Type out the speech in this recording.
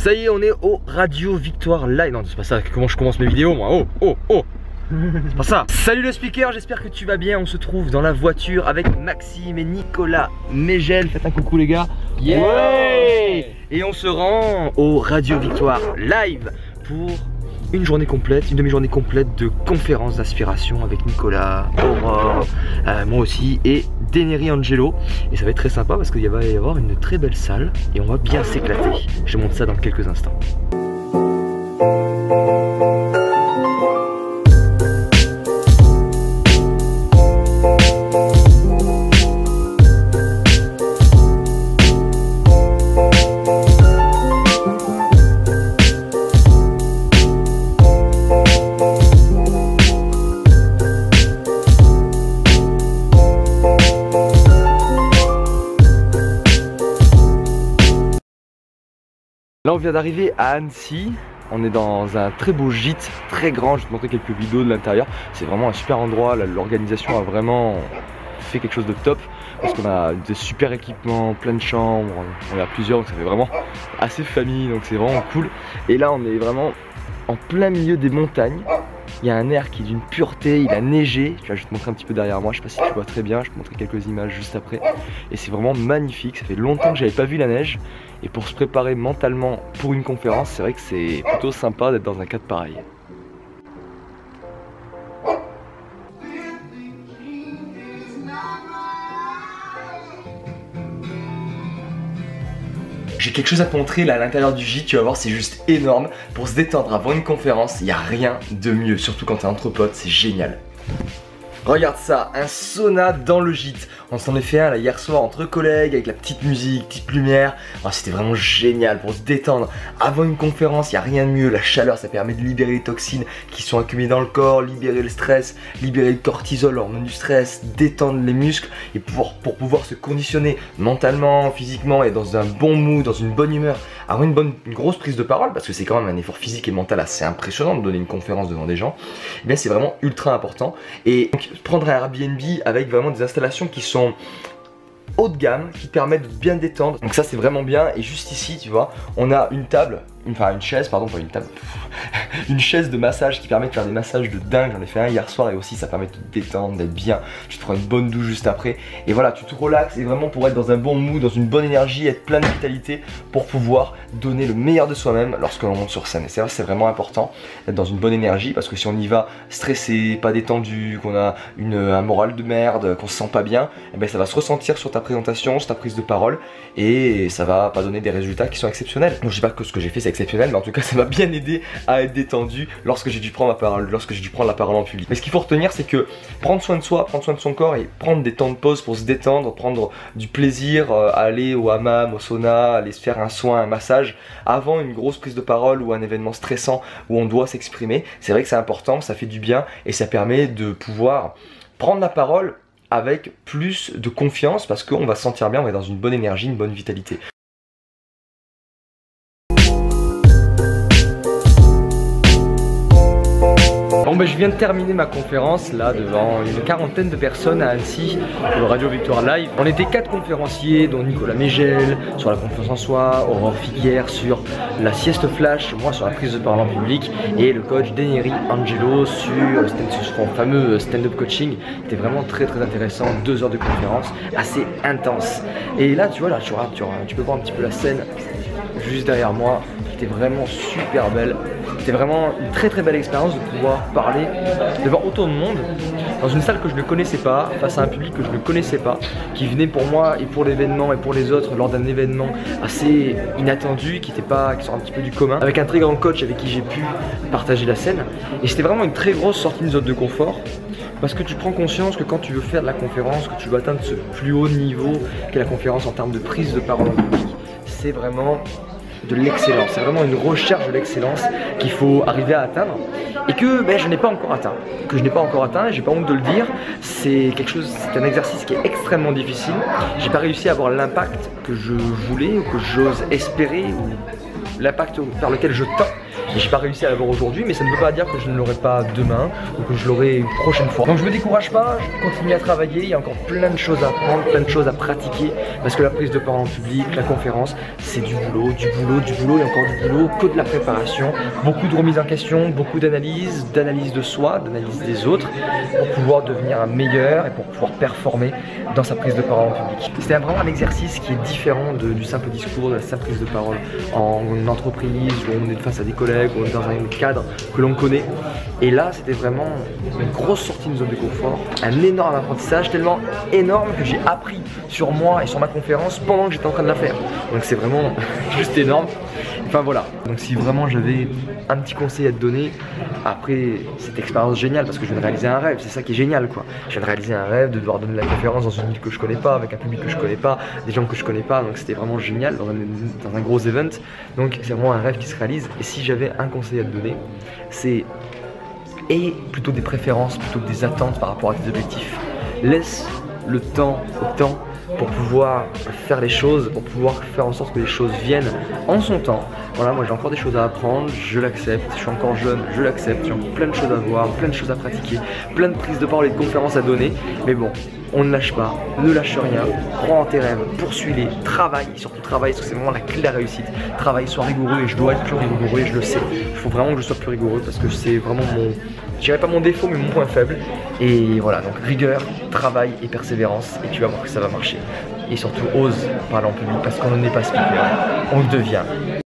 Ça y est, on est au Radio Victoire Live. Non, c'est pas ça, comment je commence mes vidéos moi. Oh, oh, oh. C'est pas ça. Salut le speaker, j'espère que tu vas bien. On se trouve dans la voiture avec Maxime et Nicolas Mégel. Faites un coucou les gars. Yeah. Ouais. Et on se rend au Radio Victoire Live pour une journée complète, une demi-journée complète de conférences d'inspiration avec Nicolas, Aurore, moi aussi et Deneri Angelo. Et ça va être très sympa parce qu'il va y avoir une très belle salle et on va bien s'éclater. Je montre ça dans quelques instants. Là on vient d'arriver à Annecy, on est dans un très beau gîte, très grand, je vais te montrer quelques vidéos de l'intérieur. C'est vraiment un super endroit, l'organisation a vraiment fait quelque chose de top. Parce qu'on a des super équipements, plein de chambres, on est à plusieurs donc ça fait vraiment assez famille, donc c'est vraiment cool. Et là on est vraiment en plein milieu des montagnes. Il y a un air qui est d'une pureté, il a neigé. Je vais te montrer un petit peu derrière moi, je sais pas si tu vois très bien, je vais te montrer quelques images juste après. Et c'est vraiment magnifique, ça fait longtemps que j'avais pas vu la neige. Et pour se préparer mentalement pour une conférence, c'est vrai que c'est plutôt sympa d'être dans un cadre pareil. J'ai quelque chose à te montrer là à l'intérieur du gîte, tu vas voir, c'est juste énorme. Pour se détendre avant une conférence, il n'y a rien de mieux, surtout quand t'es entre potes, c'est génial. Regarde ça, un sauna dans le gîte. On s'en est fait un là hier soir entre collègues avec la petite musique, petite lumière. Oh, c'était vraiment génial pour se détendre. Avant une conférence, il n'y a rien de mieux. La chaleur, ça permet de libérer les toxines qui sont accumulées dans le corps, libérer le stress, libérer le cortisol, l'hormone du stress, détendre les muscles et pour pouvoir se conditionner mentalement, physiquement et dans un bon mood, dans une bonne humeur, avoir une grosse prise de parole parce que c'est quand même un effort physique et mental assez impressionnant de donner une conférence devant des gens. Et bien c'est vraiment ultra important. Et donc, prendre un Airbnb avec vraiment des installations qui sont haut de gamme, qui permettent de bien détendre. Donc ça c'est vraiment bien. Et juste ici tu vois, on a une table, enfin une chaise, pardon, pas une table, une chaise de massage qui permet de faire des massages de dingue. J'en ai fait un hier soir et aussi ça permet de te détendre, d'être bien. Tu te prends une bonne douche juste après et voilà, tu te relaxes et vraiment pour être dans un bon mood, dans une bonne énergie, être plein de vitalité pour pouvoir donner le meilleur de soi-même lorsque l'on monte sur scène. Et c'est vrai, c'est vraiment important d'être dans une bonne énergie parce que si on y va stressé, pas détendu, qu'on a un moral de merde, qu'on se sent pas bien, et ben ça va se ressentir sur ta présentation, sur ta prise de parole et ça va pas donner des résultats qui sont exceptionnels. Donc je dis pas que ce que j'ai fait c'est exceptionnel, mais en tout cas ça m'a bien aidé à être détendu lorsque j'ai dû prendre la parole, en public. Mais ce qu'il faut retenir, c'est que prendre soin de soi, prendre soin de son corps et prendre des temps de pause pour se détendre, prendre du plaisir, aller au hammam, au sauna, aller se faire un soin, un massage avant une grosse prise de parole ou un événement stressant où on doit s'exprimer, c'est vrai que c'est important, ça fait du bien et ça permet de pouvoir prendre la parole avec plus de confiance parce qu'on va se sentir bien, on va être dans une bonne énergie, une bonne vitalité. Bon ben je viens de terminer ma conférence là devant une quarantaine de personnes à Annecy pour le Radio Victoire Live. On était 4 conférenciers dont Nicolas Mégel sur la confiance en soi, Aurore Figuière sur la sieste flash, moi sur la prise de parole en public et le coach Deneri Angelo sur son fameux stand-up coaching. C'était vraiment très intéressant, 2 heures de conférence assez intense. Et là tu vois, là tu peux voir un petit peu la scène juste derrière moi, qui était vraiment super belle. C'était vraiment une très belle expérience de pouvoir parler devant autant de monde dans une salle que je ne connaissais pas, face à un public que je ne connaissais pas, qui venait pour moi et pour l'événement et pour les autres lors d'un événement assez inattendu, qui sort un petit peu du commun, avec un très grand coach avec qui j'ai pu partager la scène. Et c'était vraiment une très grosse sortie de zone de confort. Parce que tu prends conscience que quand tu veux faire de la conférence, que tu veux atteindre ce plus haut niveau qu'est la conférence en termes de prise de parole en public, c'est vraiment de l'excellence, c'est vraiment une recherche de l'excellence qu'il faut arriver à atteindre et que je n'ai pas encore atteint, et j'ai pas honte de le dire. C'est un exercice qui est extrêmement difficile. J'ai pas réussi à avoir l'impact que je voulais ou que j'ose espérer ou l'impact vers lequel je tends. J'ai pas réussi à l'avoir aujourd'hui, mais ça ne veut pas dire que je ne l'aurai pas demain ou que je l'aurai une prochaine fois. Donc je me décourage pas, je continue à travailler, il y a encore plein de choses à apprendre, plein de choses à pratiquer, parce que la prise de parole en public, la conférence, c'est du boulot, du boulot, du boulot et encore du boulot, que de la préparation, beaucoup de remise en question, beaucoup d'analyse de soi, d'analyse des autres, pour pouvoir devenir un meilleur et pour pouvoir performer dans sa prise de parole en public. C'est vraiment un exercice qui est différent du simple discours, de la simple prise de parole en entreprise, où on est face à des collègues, où on est dans un cadre que l'on connaît. Et là, c'était vraiment une grosse sortie de zone de confort, un énorme apprentissage, tellement énorme que j'ai appris sur moi et sur ma conférence pendant que j'étais en train de la faire. Donc c'est vraiment juste énorme. Enfin voilà, donc si vraiment j'avais un petit conseil à te donner, après cette expérience géniale, parce que je viens de réaliser un rêve, c'est ça qui est génial quoi. Je viens de réaliser un rêve, de devoir donner la conférence dans une ville que je connais pas, avec un public que je connais pas, des gens que je connais pas, donc c'était vraiment génial dans un gros event. Donc c'est vraiment un rêve qui se réalise. Et si j'avais un conseil à te donner, c'est aie plutôt des préférences, plutôt que des attentes par rapport à tes objectifs. Laisse le temps au temps pour pouvoir faire les choses, pour pouvoir faire en sorte que les choses viennent en son temps. Voilà, moi j'ai encore des choses à apprendre, je l'accepte, je suis encore jeune, je l'accepte, j'ai encore plein de choses à voir, plein de choses à pratiquer, plein de prises de parole et de conférences à donner, mais bon, on ne lâche pas, ne lâche rien, crois en tes rêves, poursuis-les, travaille, et surtout travaille, parce que c'est vraiment la clé de la réussite. Travaille, sois rigoureux, et je dois être plus rigoureux, et je le sais. Il faut vraiment que je sois plus rigoureux, parce que c'est vraiment mon, je dirais pas mon défaut, mais mon point faible. Et voilà, donc rigueur, travail et persévérance, et tu vas voir que ça va marcher. Et surtout, ose parler en public, parce qu'on n'est pas speaker, on le devient.